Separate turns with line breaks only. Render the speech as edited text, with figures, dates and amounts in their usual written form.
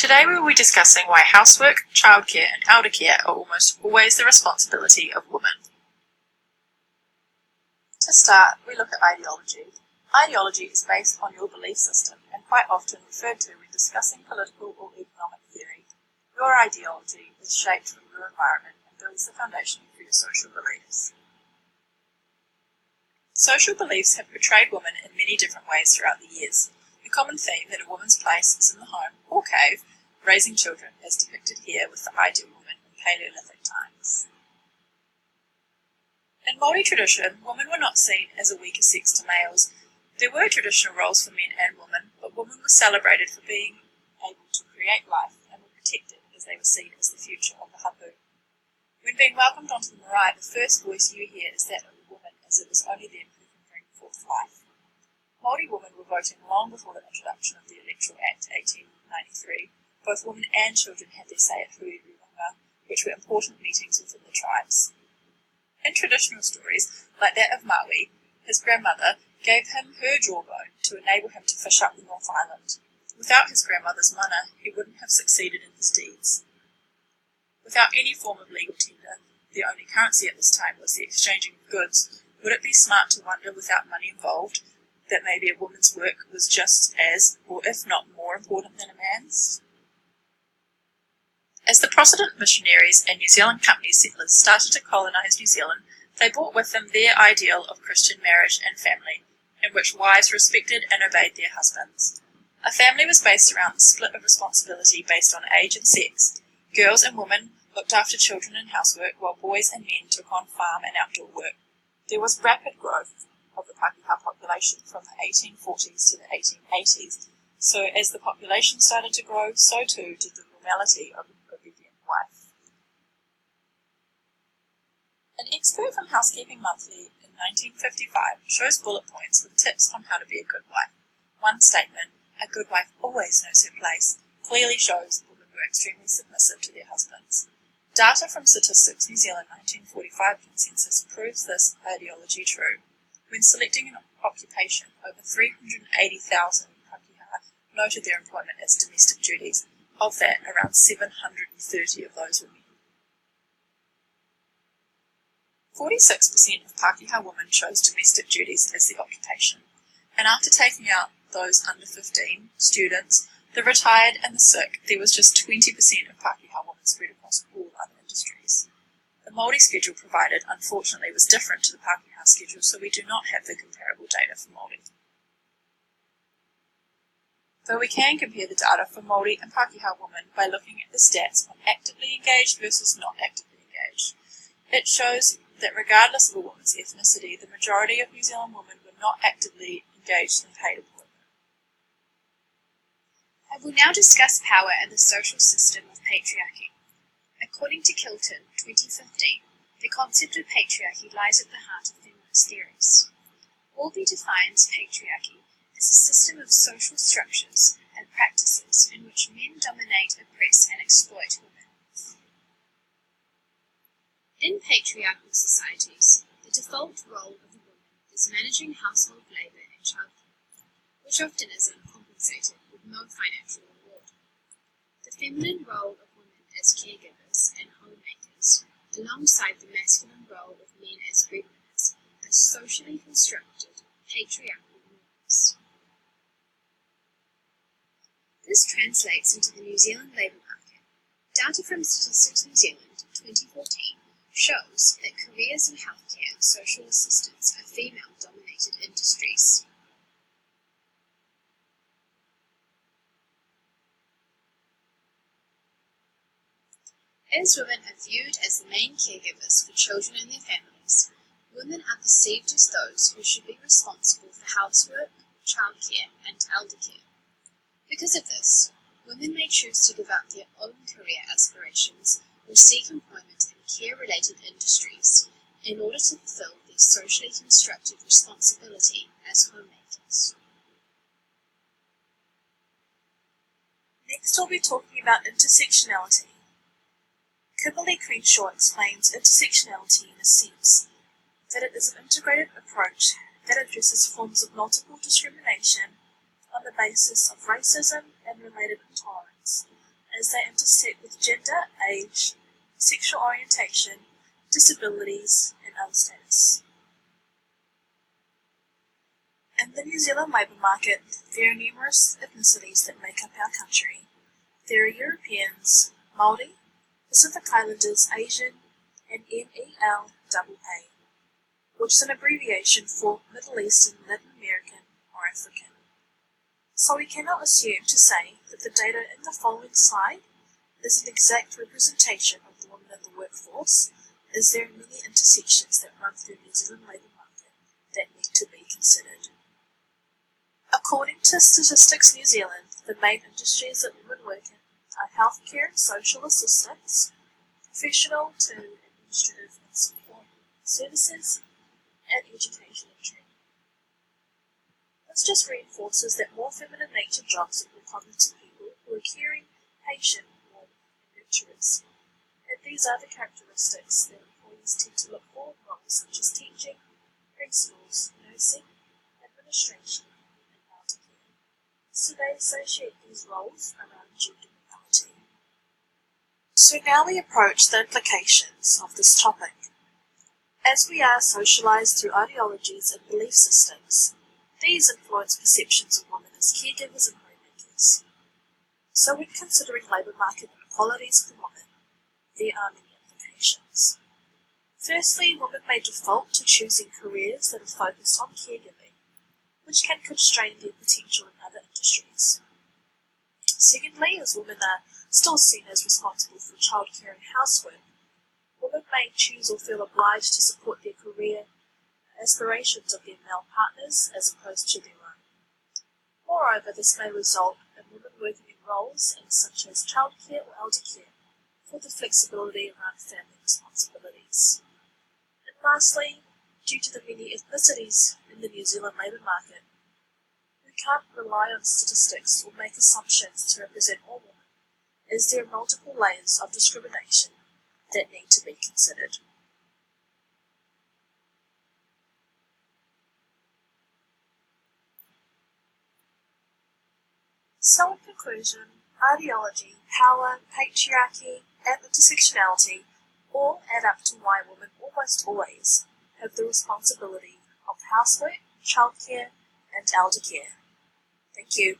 Today we will be discussing why housework, childcare and eldercare are almost always the responsibility of women. To start, we look at ideology. Ideology is based on your belief system and quite often referred to when discussing political or economic theory. Your ideology is shaped from your environment and builds the foundation for your social beliefs. Social beliefs have portrayed women in many different ways throughout the years. A common theme that a woman's place is in the home or cave, raising children as depicted here with the ideal woman in Paleolithic times. In Māori tradition, women were not seen as a weaker sex to males. There were traditional roles for men and women, but women were celebrated for being able to create life and were protected as they were seen as the future of the hapu. When being welcomed onto the marae, the first voice you hear is that of a woman, as it was only them who can bring forth life. Māori women were voting long before the introduction of the Electoral Act 1893. Both women and children had their say at huiruanga, which were important meetings within the tribes. In traditional stories, like that of Maui, his grandmother gave him her jawbone to enable him to fish up the North Island. Without his grandmother's mana, he wouldn't have succeeded in his deeds. Without any form of legal tender, the only currency at this time was the exchanging of goods. Would it be smart to wonder, without money involved, that maybe a woman's work was just as, or if not more important than a man's? As the Protestant missionaries and New Zealand Company settlers started to colonise New Zealand, they brought with them their ideal of Christian marriage and family, in which wives respected and obeyed their husbands. A family was based around the split of responsibility based on age and sex. Girls and women looked after children and housework, while boys and men took on farm and outdoor work. There was rapid growth of the Pākehā population from the 1840s to the 1880s, so as the population started to grow, so too did the normality of an obedient wife. An expert from Housekeeping Monthly in 1955 shows bullet points with tips on how to be a good wife. One statement, "A good wife always knows her place," clearly shows women were extremely submissive to their husbands. Data from Statistics New Zealand 1945 census proves this ideology true. When selecting an occupation, over 380,000 Pākehā noted their employment as domestic duties. Of that, around 730 of those were men. 46% of Pākehā women chose domestic duties as the occupation, and after taking out those under 15, students, the retired and the sick, there was just 20% of Pākehā women spread across all other industries. The Māori schedule provided, unfortunately, was different to the Pākehā schedule, so we do not have the comparable data for Māori. Though we can compare the data for Māori and Pākehā women by looking at the stats on actively engaged versus not actively engaged. It shows that regardless of a woman's ethnicity, the majority of New Zealand women were not actively engaged in paid employment.
I will now discuss power and the social system of patriarchy. According to Kilton, 2015, the concept of patriarchy lies at the heart of feminist theories. Albee defines patriarchy as a system of social structures and practices in which men dominate, oppress, and exploit women. In patriarchal societies, the default role of a woman is managing household labour and childcare, which often is uncompensated with no financial reward. The feminine role of women as caregivers and homemakers, alongside the masculine role of men as breadwinners, are socially constructed patriarchal norms. This translates into the New Zealand labour market. Data from Statistics New Zealand 2014 shows that careers in healthcare and social assistance are female-dominated industries. As women are viewed as the main caregivers for children and their families, women are perceived as those who should be responsible for housework, childcare, and eldercare. Because of this, women may choose to give up their own career aspirations or seek employment in care-related industries in order to fulfill their socially constructed responsibility as homemakers.
Next we'll be talking about intersectionality. Kimberly Crenshaw explains intersectionality in a sense that it is an integrated approach that addresses forms of multiple discrimination on the basis of racism and related intolerance, as they intersect with gender, age, sexual orientation, disabilities, and other status. In the New Zealand labour market, there are numerous ethnicities that make up our country. There are Europeans, Māori, Pacific Islanders, Asian, and MELAA, which is an abbreviation for Middle Eastern, Latin American, or African. So we cannot assume to say that the data in the following slide is an exact representation of the women in the workforce, as there are many intersections that run through New Zealand labour market that need to be considered. According to Statistics New Zealand, the main industries that women work in are healthcare and social assistance, professional to administrative and support services, and education and training. This just reinforces that more feminine nature jobs are more common to people who are caring, patient, warm, and nurturers. And these are the characteristics that employees tend to look for in roles such as teaching, preschools, nursing, administration, and eldercare. So they associate these roles around gender equality. So now we approach the implications of this topic. As we are socialised through ideologies and belief systems, these influence perceptions of women as caregivers and homemakers. So when considering labour market inequalities for women, there are many implications. Firstly, women may default to choosing careers that are focused on caregiving, which can constrain their potential in other industries. Secondly, as women are still seen as responsible for childcare and housework, women may choose or feel obliged to support their career aspirations of their male partners as opposed to their own. Moreover, this may result in women working in roles such as childcare or eldercare for the flexibility around family responsibilities. And lastly, due to the many ethnicities in the New Zealand labour market, we can't rely on statistics or make assumptions to represent all women, as there are multiple layers of discrimination that need to be considered. So in conclusion, ideology, power, patriarchy, and intersectionality all add up to why women almost always have the responsibility of housework, childcare, and eldercare. Thank you.